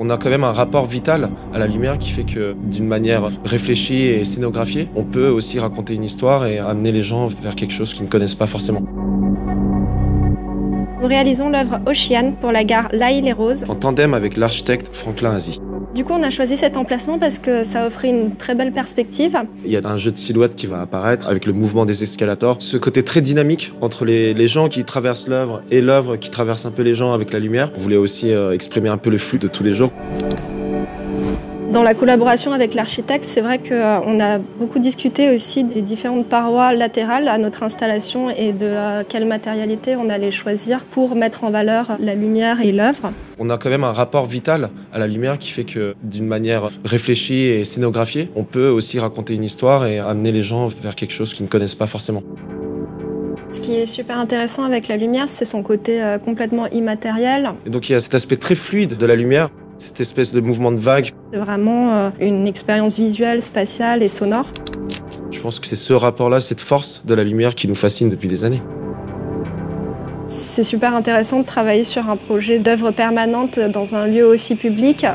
On a quand même un rapport vital à la lumière qui fait que d'une manière réfléchie et scénographiée, on peut aussi raconter une histoire et amener les gens vers quelque chose qu'ils ne connaissent pas forcément. Nous réalisons l'œuvre Ocean pour la gare La Île-et-Rose En tandem avec l'architecte Franklin Azy. Du coup, on a choisi cet emplacement parce que ça offrait une très belle perspective. Il y a un jeu de silhouettes qui va apparaître avec le mouvement des escalators. Ce côté très dynamique entre les gens qui traversent l'œuvre et l'œuvre qui traverse un peu les gens avec la lumière. On voulait aussi exprimer un peu le flux de tous les jours. Dans la collaboration avec l'architecte, c'est vrai qu'on a beaucoup discuté aussi des différentes parois latérales à notre installation et de quelle matérialité on allait choisir pour mettre en valeur la lumière et l'œuvre. On a quand même un rapport vital à la lumière qui fait que d'une manière réfléchie et scénographiée, on peut aussi raconter une histoire et amener les gens vers quelque chose qu'ils ne connaissent pas forcément. Ce qui est super intéressant avec la lumière, c'est son côté complètement immatériel. Et donc il y a cet aspect très fluide de la lumière, cette espèce de mouvement de vague. C'est vraiment une expérience visuelle, spatiale et sonore. Je pense que c'est ce rapport-là, cette force de la lumière qui nous fascine depuis des années. C'est super intéressant de travailler sur un projet d'œuvre permanente dans un lieu aussi public.